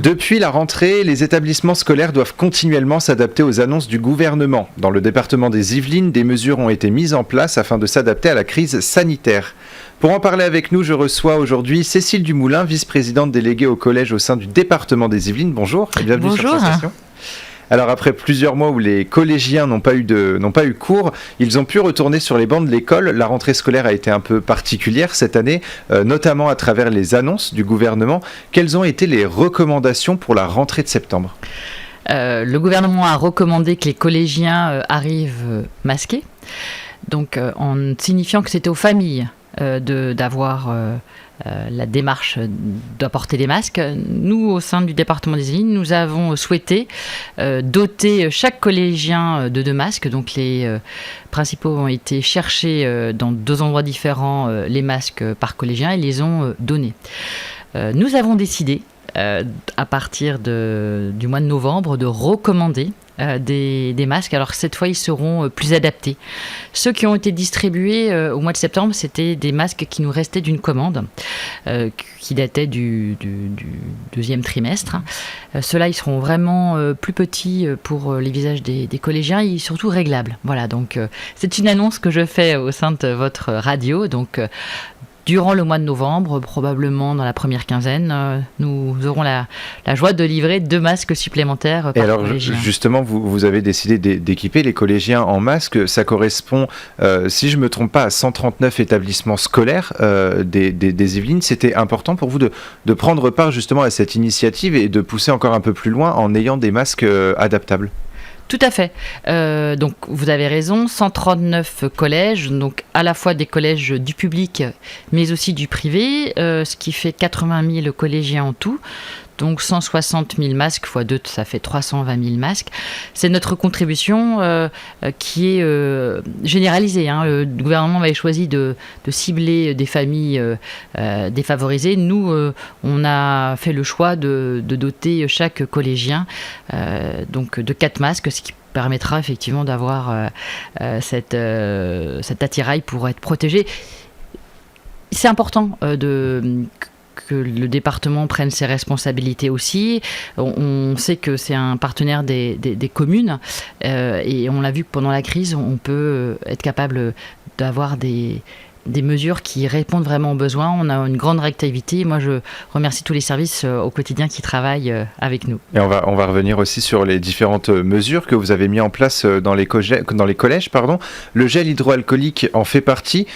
Depuis la rentrée, les établissements scolaires doivent continuellement s'adapter aux annonces du gouvernement. Dans le département des Yvelines, des mesures ont été mises en place afin de s'adapter à la crise sanitaire. Pour en parler avec nous, je reçois aujourd'hui Cécile Dumoulin, vice-présidente déléguée au collège au sein du département des Yvelines. Bonjour et bienvenue sur Sensation. Alors après plusieurs mois où les collégiens n'ont pas eu cours, ils ont pu retourner sur les bancs de l'école. La rentrée scolaire a été un peu particulière cette année, notamment à travers les annonces du gouvernement. Quelles ont été les recommandations pour la rentrée de septembre ? Le gouvernement a recommandé que les collégiens arrivent masqués, donc en signifiant que c'était aux familles d'avoir la démarche d'apporter des masques. Nous, au sein du département des Yvelines, nous avons souhaité doter chaque collégien de 2 masques. Donc les principaux ont été chercher dans 2 endroits différents les masques par collégien et les ont donnés. Nous avons décidé, à partir du mois de novembre, de recommander des masques. Alors cette fois, ils seront plus adaptés. Ceux qui ont été distribués au mois de septembre, c'était des masques qui nous restaient d'une commande qui datait du 2e trimestre. Ceux-là, ils seront vraiment plus petits pour les visages des collégiens et surtout réglables. Voilà, donc c'est une annonce que je fais au sein de votre radio. Donc durant le mois de novembre, probablement dans la première quinzaine, nous aurons la joie de livrer 2 masques supplémentaires par collégien. Justement, vous avez décidé d'équiper les collégiens en masques. Ça correspond, si je ne me trompe pas, à 139 établissements scolaires des Yvelines. C'était important pour vous de prendre part justement à cette initiative et de pousser encore un peu plus loin en ayant des masques adaptables. Tout à fait. Donc vous avez raison, 139 collèges, donc à la fois des collèges du public mais aussi du privé, ce qui fait 80 000 collégiens en tout. Donc 160 000 masques x 2, ça fait 320 000 masques. C'est notre contribution qui est généralisée. Le gouvernement avait choisi de cibler des familles défavorisées. Nous, on a fait le choix de doter chaque collégien donc de 4 masques, ce qui permettra effectivement d'avoir cet attirail pour être protégé. C'est important que le département prenne ses responsabilités aussi. On sait que c'est un partenaire des communes et on l'a vu que pendant la crise, on peut être capable d'avoir des mesures qui répondent vraiment aux besoins. On a une grande réactivité. Moi, je remercie tous les services au quotidien qui travaillent avec nous. Et on va revenir aussi sur les différentes mesures que vous avez mis en place dans les collèges. Le gel hydroalcoolique en fait partie.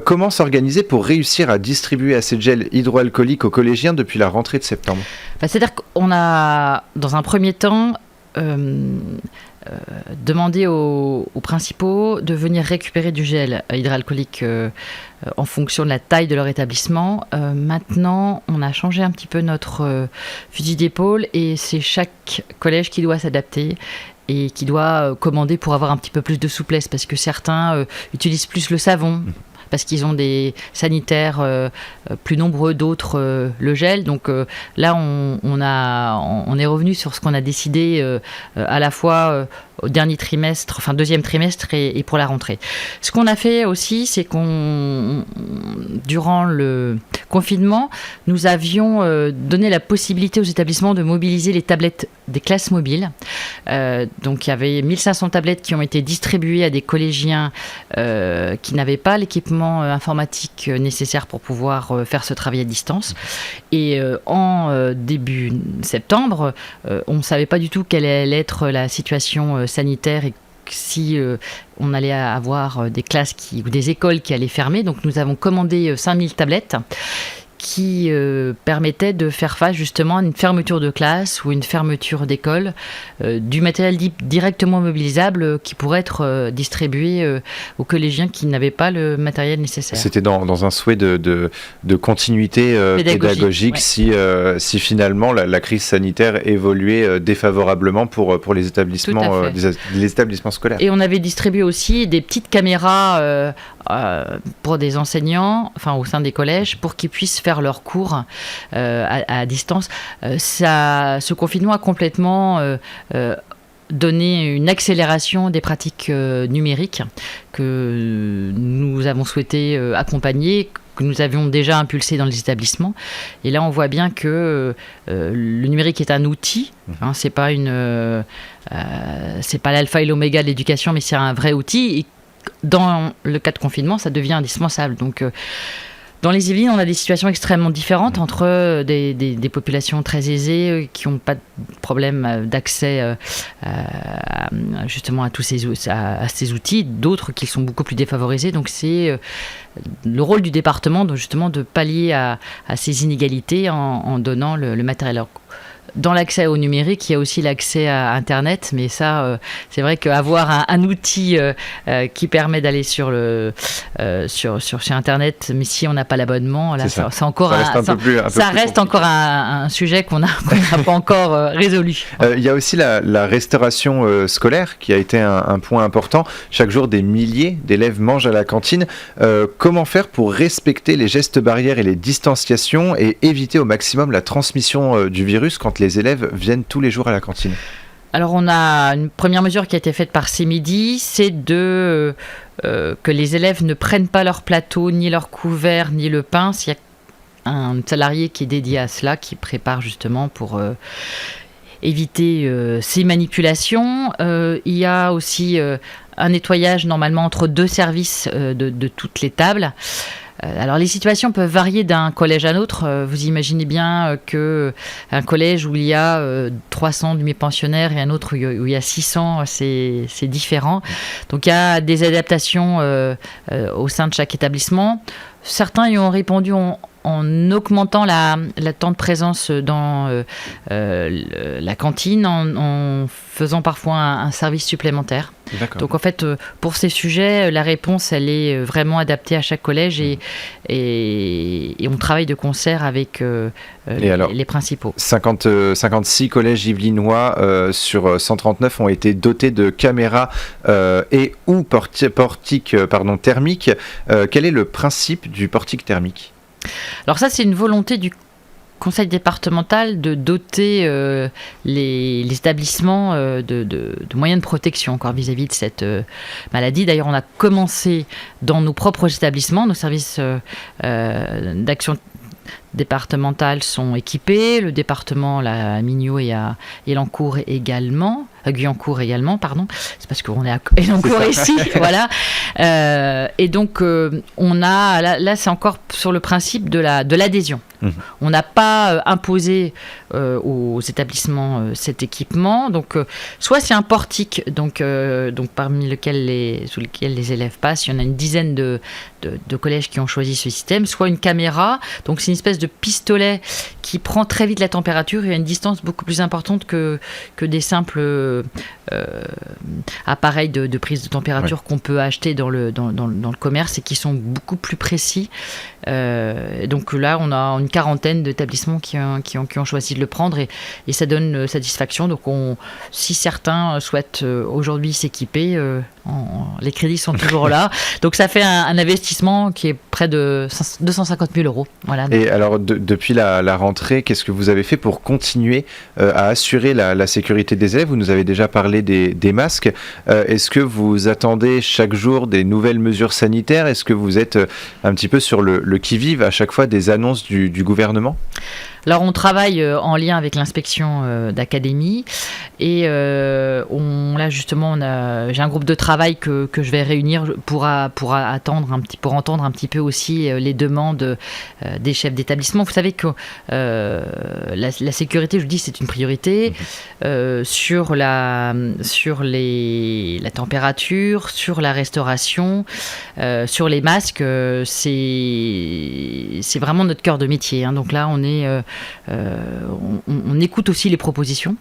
Comment s'organiser pour réussir à distribuer assez de gel hydroalcoolique aux collégiens depuis la rentrée de septembre ? C'est-à-dire qu'on a, dans un premier temps, demander aux principaux de venir récupérer du gel hydroalcoolique en fonction de la taille de leur établissement. Maintenant, on a changé un petit peu notre fusil d'épaule et c'est chaque collège qui doit s'adapter et qui doit commander pour avoir un petit peu plus de souplesse parce que certains utilisent plus le savon. Parce qu'ils ont des sanitaires plus nombreux, d'autres le gel. Donc là, on est revenu sur ce qu'on a décidé à la fois au deuxième trimestre et pour la rentrée. Ce qu'on a fait aussi, c'est durant le confinement, nous avions donné la possibilité aux établissements de mobiliser les tablettes des classes mobiles. Donc il y avait 1500 tablettes qui ont été distribuées à des collégiens qui n'avaient pas l'équipement informatique nécessaire pour pouvoir faire ce travail à distance. Et en début septembre, on ne savait pas du tout quelle allait être la situation sanitaire et si on allait avoir des classes ou des écoles qui allaient fermer. Donc nous avons commandé 5000 tablettes qui permettait de faire face justement à une fermeture de classe ou une fermeture d'école, du matériel directement mobilisable qui pourrait être distribué aux collégiens qui n'avaient pas le matériel nécessaire. C'était dans un souhait de continuité pédagogique ouais. si finalement la crise sanitaire évoluait défavorablement pour les établissements scolaires. Et on avait distribué aussi des petites caméras pour des enseignants, au sein des collèges, pour qu'ils puissent faire leurs cours à distance. Ce confinement a complètement donné une accélération des pratiques numériques que nous avons souhaité accompagner que nous avions déjà impulsé dans les établissements. Et là, on voit bien que le numérique est un outil. Hein, c'est pas l'alpha et l'oméga de l'éducation, mais c'est un vrai outil. Et dans le cas de confinement, ça devient indispensable. Donc, dans les Yvelines, on a des situations extrêmement différentes entre des populations très aisées qui n'ont pas de problème d'accès justement à tous ces outils, d'autres qui sont beaucoup plus défavorisés. Donc c'est le rôle du département justement de pallier à ces inégalités en donnant le matériel. Alors, dans l'accès au numérique, il y a aussi l'accès à Internet, mais ça, c'est vrai qu'avoir un outil qui permet d'aller sur Internet, mais si on n'a pas l'abonnement, là, ça reste encore un sujet qu'on n'a pas encore résolu. Il y a aussi la restauration scolaire qui a été un point important. Chaque jour, des milliers d'élèves mangent à la cantine. Comment faire pour respecter les gestes barrières et les distanciations et éviter au maximum la transmission du virus quand les élèves viennent tous les jours à la cantine? Alors on a une première mesure qui a été faite par CMidi, c'est que les élèves ne prennent pas leur plateau, ni leur couvert, ni le pain. S'il y a un salarié qui est dédié à cela, qui prépare justement pour éviter ces manipulations. Il y a aussi un nettoyage normalement entre 2 services de toutes les tables. Alors les situations peuvent varier d'un collège à l'autre. Vous imaginez bien qu'un collège où il y a 300 demi-pensionnaires et un autre où il y a 600, c'est différent. Donc il y a des adaptations au sein de chaque établissement. Certains y ont répondu en augmentant la temps de présence dans la cantine, en faisant parfois un service supplémentaire. D'accord. Donc en fait, pour ces sujets, la réponse, elle est vraiment adaptée à chaque collège et on travaille de concert avec les principaux. 56 collèges yvelinois sur 139 ont été dotés de caméras et ou portiques thermiques. Quel est le principe du portique thermique ? Alors ça, c'est une volonté du conseil départemental de doter les établissements de moyens de protection encore vis-à-vis de cette maladie. D'ailleurs, on a commencé dans nos propres établissements, nos services d'action départementale sont équipés, le département, à Mignot et à Guyancourt également, c'est parce qu'on est à Guyancourt ici, voilà. Et donc, on a, là c'est encore sur le principe de l'adhésion. On n'a pas imposé aux établissements cet équipement, donc soit c'est un portique, donc parmi sous lequel les élèves passent, il y en a une dizaine de collèges qui ont choisi ce système, soit une caméra, donc c'est une espèce de pistolet qui prend très vite la température et à une distance beaucoup plus importante que des simples appareils de prise de température qu'on peut acheter dans le commerce et qui sont beaucoup plus précis. Donc là, on a une quarantaine d'établissements qui ont choisi de le prendre et ça donne satisfaction. Donc si certains souhaitent aujourd'hui s'équiper, les crédits sont toujours là. Donc ça fait un investissement qui est près de 250 000 €. Voilà. Et alors, depuis la rentrée, qu'est-ce que vous avez fait pour continuer à assurer la sécurité des élèves ? Vous nous avez déjà parlé des masques. Est-ce que vous attendez chaque jour des nouvelles mesures sanitaires ? Est-ce que vous êtes un petit peu sur le qui-vive à chaque fois des annonces du gouvernement ? Alors on travaille en lien avec l'inspection d'académie et là justement j'ai un groupe de travail que je vais réunir pour entendre un petit peu aussi les demandes des chefs d'établissement. Vous savez que la sécurité, je vous dis, c'est une priorité sur la température, sur la restauration, sur les masques. C'est vraiment notre cœur de métier. Hein. Donc là, on écoute aussi les propositions.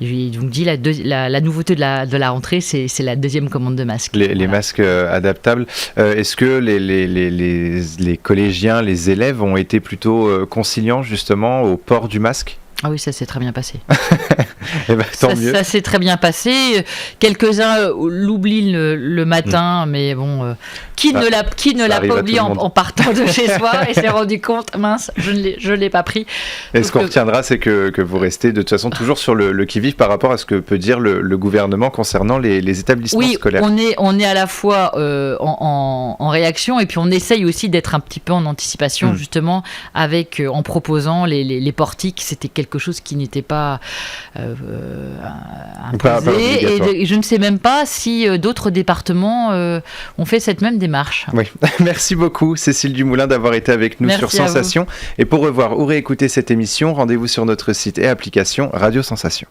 Je vous dis, la nouveauté de la rentrée, c'est la deuxième commande de masques. Les masques adaptables. Est-ce que les collégiens, les élèves ont été plutôt conciliants justement au port du masque ? Ah oui, ça s'est très bien passé. Eh ben, tant mieux. Ça s'est très bien passé. Quelques-uns l'oublient le matin, mais bon, qui ne l'a pas oublié en partant de chez soi et s'est rendu compte, mince, je ne l'ai pas pris. Et ce qu'on retiendra, c'est que vous restez de toute façon toujours sur le qui-vive par rapport à ce que peut dire le gouvernement concernant les établissements scolaires. On est à la fois en réaction et puis on essaye aussi d'être un petit peu en anticipation, justement, en proposant les portiques. C'était quelque chose qui n'était pas imposé, et je ne sais même pas si d'autres départements ont fait cette même démarche. Oui, merci beaucoup Cécile Dumoulin d'avoir été avec nous sur Sensation. Et pour revoir ou réécouter cette émission, rendez-vous sur notre site et application Radio Sensation.